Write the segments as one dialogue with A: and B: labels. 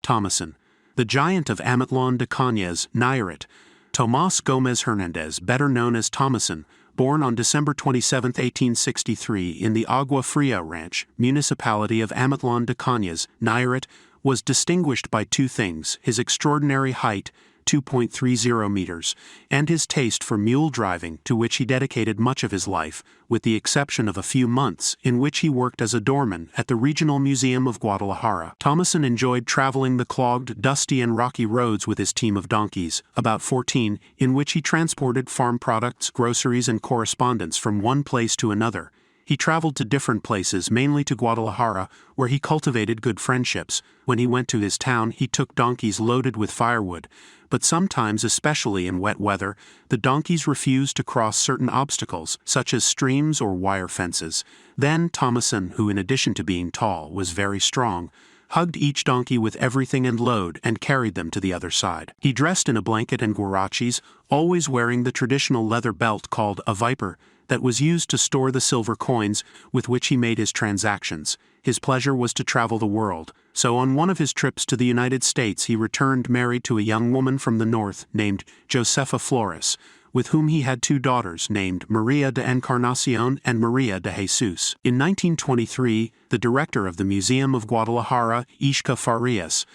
A: Tomasón. The giant of Amatlán de Cañas, Nayarit, Tomás Gómez Hernández, better known as Tomasón, born on December 27, 1863 in the Agua Fría ranch, municipality of Amatlán de Cañas, Nayarit, was distinguished by two things: his extraordinary height, 2.30 meters, and his taste for mule driving, to which he dedicated much of his life, with the exception of a few months in which he worked as a doorman at the Regional Museum of Guadalajara. Tomasón enjoyed traveling the clogged, dusty and rocky roads with his team of donkeys, about 14, in which he transported farm products, groceries and correspondence from one place to another. He traveled to different places, mainly to Guadalajara, where he cultivated good friendships. When he went to his town, he took donkeys loaded with firewood, but sometimes, especially in wet weather, the donkeys refused to cross certain obstacles, such as streams or wire fences. Then Tomasón, who in addition to being tall, was very strong, hugged each donkey with everything and load and carried them to the other side. He dressed in a blanket and guaraches, always wearing the traditional leather belt called a viper, that was used to store the silver coins with which he made his transactions. His pleasure was to travel the world, so on one of his trips to the United States he returned married to a young woman from the north named Josefa Flores, with whom he had two daughters named Maria de Encarnación and Maria de Jesus. In 1923, the director of the Museum of Guadalajara, Ishka Farias,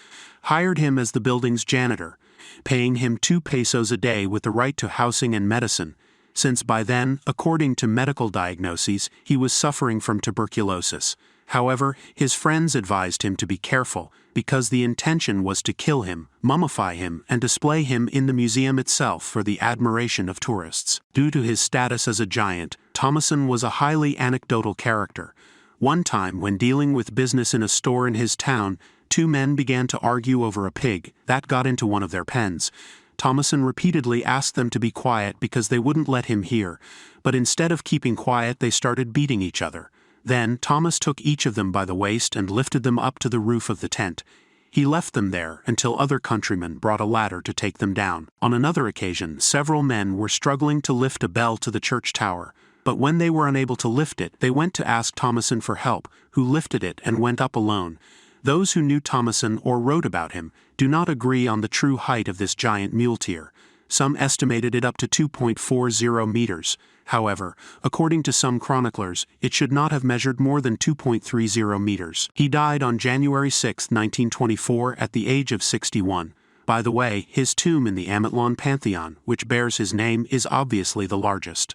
A: hired him as the building's janitor, paying him 2 pesos a day with the right to housing and medicine, since by then, according to medical diagnoses, he was suffering from tuberculosis. However, his friends advised him to be careful, because the intention was to kill him, mummify him, and display him in the museum itself for the admiration of tourists. Due to his status as a giant, Tomasón was a highly anecdotal character. One time, when dealing with business in a store in his town, 2 men began to argue over a pig that got into one of their pens. Tomasón repeatedly asked them to be quiet because they wouldn't let him hear, but instead of keeping quiet they started beating each other. Then Tomás took each of them by the waist and lifted them up to the roof of the tent. He left them there until other countrymen brought a ladder to take them down. On another occasion, several men were struggling to lift a bell to the church tower, but when they were unable to lift it, they went to ask Tomasón for help, who lifted it and went up alone. Those who knew Tomasón or wrote about him do not agree on the true height of this giant muleteer. Some estimated it up to 2.40 meters. However, according to some chroniclers, it should not have measured more than 2.30 meters. He died on January 6, 1924 at the age of 61. By the way, his tomb in the Amatlán Pantheon, which bears his name, is obviously the largest.